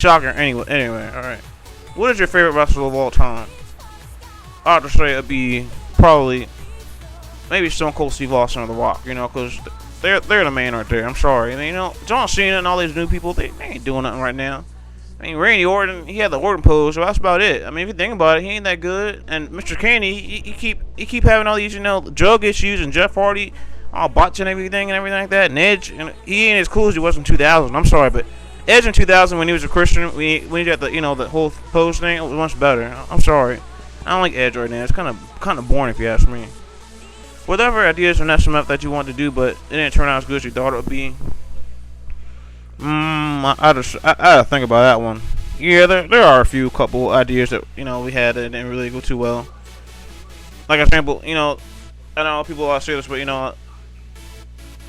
Shocker. Anyway, all right. What is your favorite wrestler of all time? I have to say it'd be probably maybe Stone Cold Steve Austin or The Rock. Because they're the man right there. I'm sorry. John Cena and all these new people, they ain't doing nothing right now. Randy Orton, he had the Orton pose, so that's about it. If you think about it, he ain't that good. And Mr. Kane, he keep having all these, drug issues, and Jeff Hardy, all botching everything like that. And Edge, he ain't as cool as he was in 2000. I'm sorry, but Edge in 2000 when he was a Christian, when he got the whole pose thing, it was much better. I'm sorry, I don't like Edge right now. It's kind of boring if you ask me. Whatever ideas from SMF that you want to do, but it didn't turn out as good as you thought it would be. I gotta think about that one. Yeah, there are a couple ideas that we had that didn't really go too well. Like example, I know people say this, but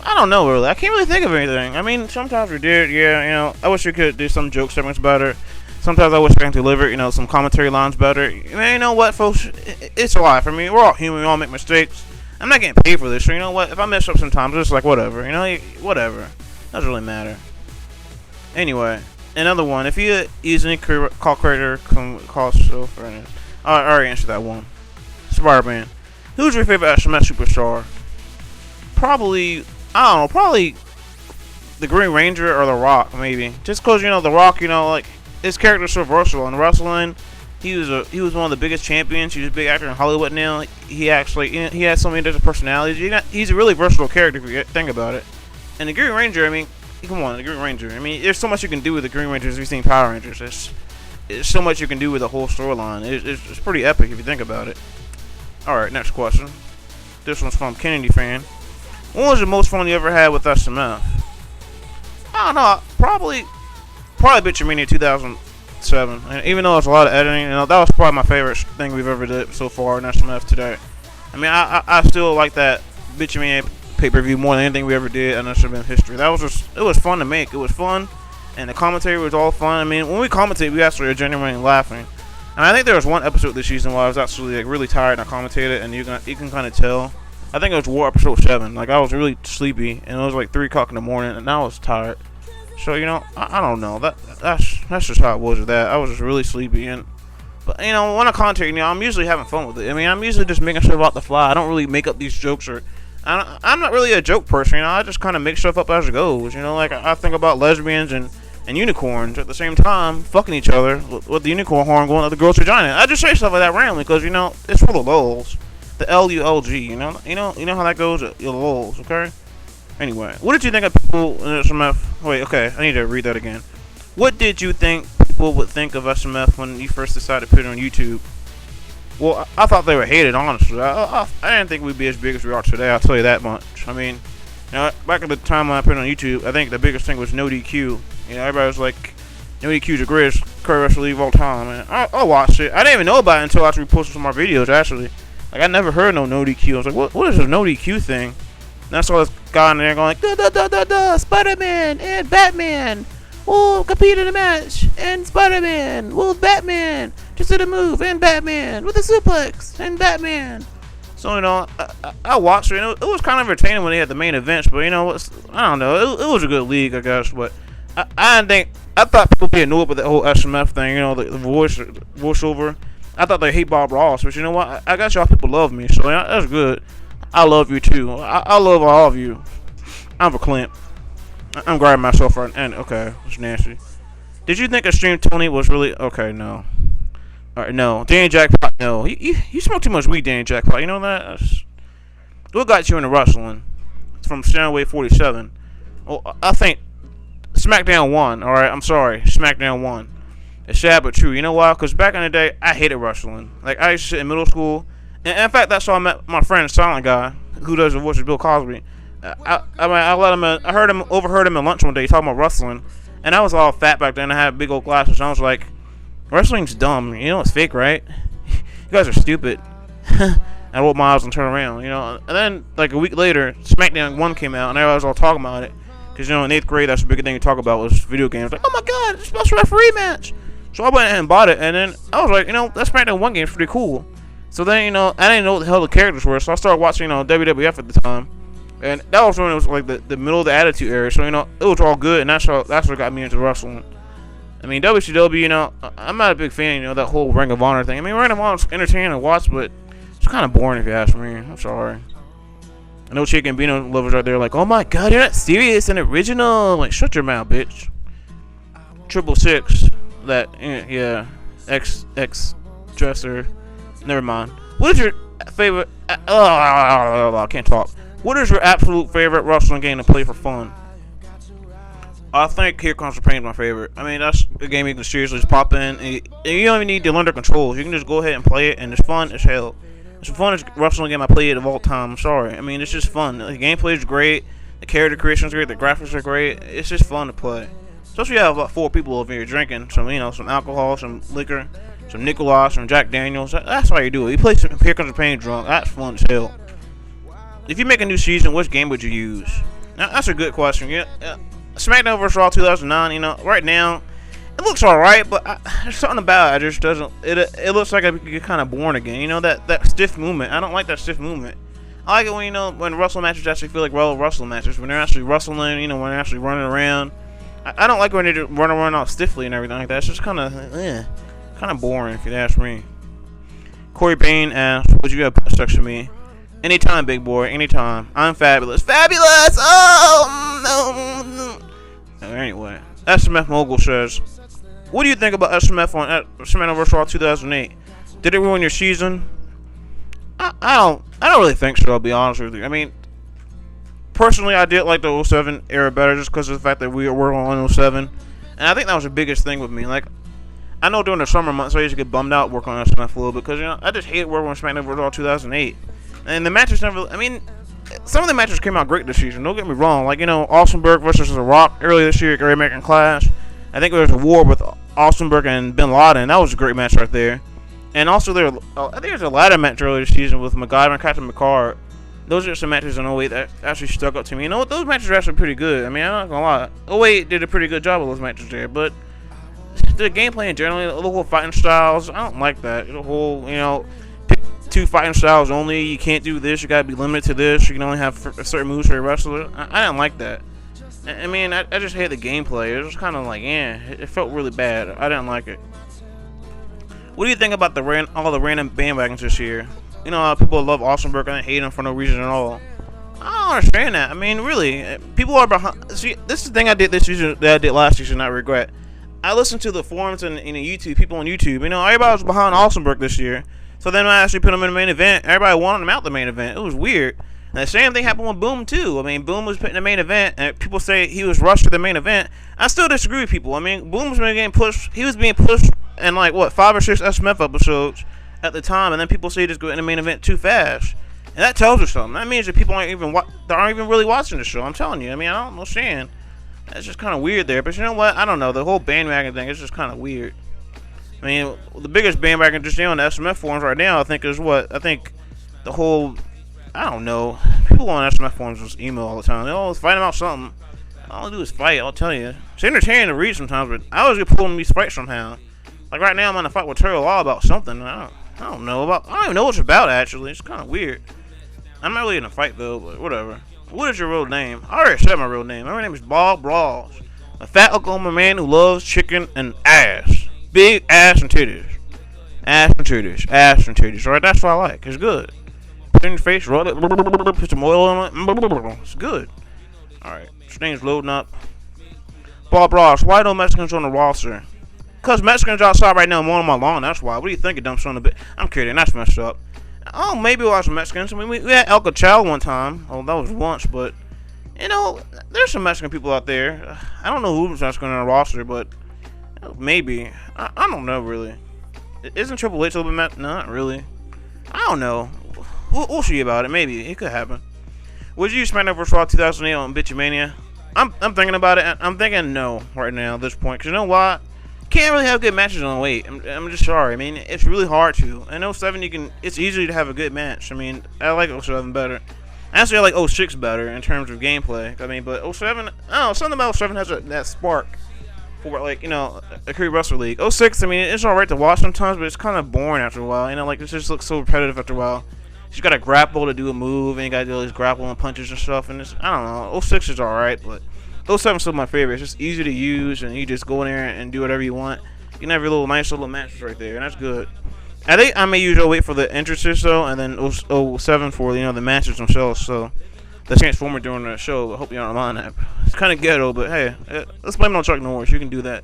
I don't know really. I can't really think of anything. Sometimes we did, yeah. I wish we could do some joke segments better. Sometimes I wish I could deliver, some commentary lines better. You know what, folks? It's life. We're all human. We all make mistakes. I'm not getting paid for this, so you know what? If I mess up sometimes, it's like whatever. Whatever. Doesn't really matter. Anyway, another one. If you use any call creator, call so for I already answered that one. Spider-Man. Who's your favorite SMF superstar? Probably, I don't know, probably the Green Ranger or The Rock, maybe. Just because, The Rock, his character's so versatile. In wrestling, he was one of the biggest champions. He's a big actor in Hollywood now. He has so many different personalities. He's a really versatile character if you think about it. And the Green Ranger, come on, the Green Ranger. There's so much you can do with the Green Rangers. We've seen Power Rangers. There's so much you can do with the whole storyline. It's pretty epic if you think about it. Alright, next question. This one's from Kennedy fan. When was the most fun you ever had with SMF? I don't know. Probably Bitchamania 2007. And even though it's a lot of editing, that was probably my favorite thing we've ever did so far in SMF today. I still like that Bitchamania pay-per-view more than anything we ever did in SMF history. It was fun to make. It was fun, and the commentary was all fun. When we commentate, we actually are genuinely laughing. And I think there was one episode this season where I was actually really tired and I commentated, and you can kind of tell. I think it was War episode 7. I was really sleepy, and it was like 3 o'clock in the morning, and I was tired. So I don't know. That's just how it was with that. I was just really sleepy, but when I commentate, I'm usually having fun with it. I'm usually just making stuff out the fly. I don't really make up these jokes or. I'm not really a joke person, I just kind of make stuff up as it goes, I think about lesbians and unicorns at the same time fucking each other with the unicorn horn going up the girl's vagina. I just say stuff like that randomly because, it's for the lulz. The L-U-L-G, you know how that goes? The lulz, okay? Anyway, what did you think of people in SMF? Wait, okay, I need to read that again. What did you think people would think of SMF when you first decided to put it on YouTube? Well, I thought they were hated, honestly. I didn't think we'd be as big as we are today, I'll tell you that much. Back at the time when I put it on YouTube, I think the biggest thing was no DQ. Everybody was like, no DQ's the greatest career wrestler league of all time. I watched it. I didn't even know about it until after we posted some of our videos, actually. I never heard no DQ. I was like, what is this no DQ thing? And I saw this guy in there going like, Spider-Man and Batman will compete in a match, and Spider-Man will Batman just did a move, and Batman with a suplex, and Batman. So I watched it, and it was kind of entertaining when they had the main events. But I don't know, it was a good league, I guess. But I thought people being annoyed with the whole SMF thing, the voiceover. I thought they hate Bob Ross, but you know what? I guess y'all people love me, so that's good. I love you too. I love all of you. I'm a Clint. I'm grabbing myself right and okay, it's nasty. Did you think Extreme Tony was really okay? No. Alright, no. Danny Jackpot, no. You smoke too much weed, Danny Jackpot. You know that? What got you into wrestling? It's from Soundwave 47. Well, I think SmackDown won. Alright, I'm sorry. SmackDown won. It's sad but true. You know why? Because back in the day, I hated wrestling. I used to sit in middle school. And in fact, that's how I met my friend, Silent Guy, who does the voice of Bill Cosby. I let him. Overheard him at lunch one day talking about wrestling, and I was all fat back then. I had big old glasses, and I was like, "Wrestling's dumb. It's fake, right? You guys are stupid." I rolled my eyes and turned around, And then like a week later, SmackDown 1 came out, and everybody was all talking about it. Because in 8th grade, that's the big thing to talk about was video games. Like, oh my god, it's a special referee match. So I went ahead and bought it, and then I was like, that SmackDown 1 game is pretty cool. So then, I didn't know what the hell the characters were, so I started watching, WWF at the time. And that was when it was like the middle of the Attitude Era, so, it was all good, and that's what got me into wrestling. I mean, WCW, I'm not a big fan, that whole Ring of Honor thing. I mean, Ring of Honor's entertaining to watch, but it's kind of boring if you ask me. I'm sorry. I know Chicken Bino lovers out there like, oh my god, you're not serious and original. Like, shut your mouth, bitch. 666, yeah, X dresser. Never mind. What is your favorite? I can't talk. What is your absolute favorite wrestling game to play for fun? I think Here Comes the Pain is my favorite. I mean, that's a game you can seriously just pop in, and you don't even need to learn the controls. You can just go ahead and play it, and it's fun as hell. It's the funnest wrestling game I played of all time. I'm sorry. I mean, it's just fun. The gameplay is great. The character creation is great. The graphics are great. It's just fun to play. Especially if you have about 4 people over here drinking some alcohol, some liquor, some Nicolas, some Jack Daniels. That's how you do it. You play some Here Comes the Pain drunk. That's fun as hell. If you make a new season, which game would you use? Now, that's a good question. Yeah. SmackDown vs. Raw 2009, right now, it looks alright, but there's something about it. It just doesn't. It looks like it get kind of boring again. That stiff movement. I don't like that stiff movement. I like it when wrestling matches actually feel like real wrestling matches. When they're actually wrestling, when they're actually running around. I don't like when they just run around all stiffly and everything like that. It's just kind of boring if you ask me. Corey Bain asks, would you have sex with me? Anytime, big boy. Anytime. I'm fabulous. Fabulous! Oh, no. Anyway, SMF Mogul says, what do you think about SMF on SmackDown vs. Raw 2008? Did it ruin your season? I don't really think so, I'll be honest with you. I mean, personally, I did like the 07 era better just because of the fact that we were on 07. And I think that was the biggest thing with me. Like, I know during the summer months I used to get bummed out working on SMF a little bit because, I just hated working on SmackDown vs. Raw 2008. And the matches some of the matches came out great this season, don't get me wrong. Like, Austinberg versus The Rock earlier this year at Great American Clash. I think there was a war with Austinberg and Bin Laden. That was a great match right there. And also, I think there's a ladder match earlier this season with MacGyver and Captain McCart. Those are some matches in 08 that actually stuck up to me. Those matches are actually pretty good. I mean, I'm not gonna lie. 08 did a pretty good job of those matches there, but the gameplay in general, the whole fighting styles, I don't like that. The whole, pick 2 fighting styles only. You can't do this. You gotta be limited to this. You can only have certain moves for your wrestler. I didn't like that. I mean, I just hate the gameplay. It was kind of like, it felt really bad. I didn't like it. What do you think about all the random bandwagons this year? People love Austinberg and hate him for no reason at all. I don't understand that. I mean, really, people are behind. See, this is the thing I did this season that I did last season. I regret. I listened to the forums and YouTube, people on YouTube. Everybody was behind Austinberg this year. So then I actually put him in the main event. Everybody wanted him out the main event. It was weird. And the same thing happened with Boom too. I mean, Boom was put in the main event, and people say he was rushed to the main event. I still disagree with people. I mean, Boom was getting pushed. He was being pushed in 5 or 6 SMF episodes at the time, and then people say he just go in the main event too fast. And that tells you something. That means that people aren't even really watching the show. I'm telling you. I mean, I don't understand. That's just kind of weird there. But you know what? I don't know. The whole bandwagon thing is just kind of weird. I mean, the biggest bandwagon just on the SMF forums right now, I think, is what? I think the whole, I don't know. People on SMF forums just email all the time. They always fight about something. All I do is fight, I'll tell you. It's entertaining to read sometimes, but I always get pulled in these fights somehow. Like right now, I'm in a fight with Terry Law about something. I don't even know what it's about, actually. It's kind of weird. I'm not really in a fight, though, but whatever. What is your real name? I already said my real name. My real name is Bob Ross. A fat Oklahoma man who loves chicken and ass. Big ass and titties. Ass and titties. Ass and titties. Alright, that's what I like. It's good. Put it in your face, roll it, put some oil on it. It's good. Alright, this thing's loading up. Bob Ross, why no Mexicans on the roster? Because Mexicans outside right now mowing my lawn, that's why. What do you think, dumb son of a bitch? I'm kidding, that's messed up. Oh, maybe we'll have some Mexicans. I mean, we had El Cachal one time. Oh, that was once, but, there's some Mexican people out there. I don't know who's Mexican on the roster, but maybe. I don't know, really. Isn't Triple H a little bit Mexican? No, not really. I don't know. We'll see about it. Maybe. It could happen. Would you SmackDown vs. Raw 2008 on Bitchamania? I'm thinking about it. I'm thinking no right now at this point. Because you know what? Can't really have good matches on weight. I'm just sorry. I mean, it's really hard to. In 07, it's easy to have a good match. I mean, I like 07 better. Actually, I like 06 better in terms of gameplay. I mean, but 07, I don't know, something about 07 has that spark for, a career wrestler league. 06, I mean, it's alright to watch sometimes, but it's kind of boring after a while. It just looks so repetitive after a while. You got to grapple to do a move, and you got to do all these grappling punches and stuff, and I don't know. 06 is alright, but those seven still my favorite. It's just easy to use, and you just go in there and do whatever you want. You can have your little nice little matches right there, and that's good. I think I may usually wait for the entrances though, and then 07 for the matches themselves. So the Transformer during the show. I hope you don't mind that. It's kind of ghetto, but hey, let's blame it on Chuck Norris. You can do that.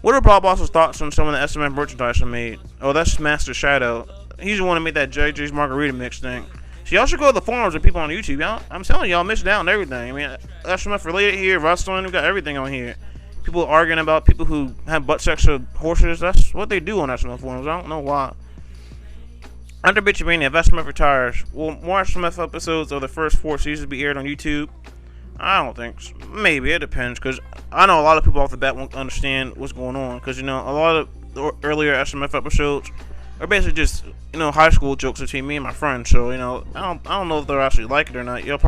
What are Bob Ross's thoughts on some of the SMF merchandise I made? Oh, that's Master Shadow. He's the one that made that JJ's Margarita mix thing. So y'all should go to the forums with people on YouTube. Y'all, I'm telling y'all, missing out on everything. I mean, SMF related here, wrestling, we got everything on here. People arguing about people who have butt sex with horses. That's what they do on SMF forums. I don't know why. Under Bitchamania, if SMF retires, will more SMF episodes of the first 4 seasons be aired on YouTube? I don't think so. Maybe, it depends, because I know a lot of people off the bat won't understand what's going on, because, a lot of the earlier SMF episodes are basically just, high school jokes between me and my friends, so, I don't know if they'll actually like it or not. You'll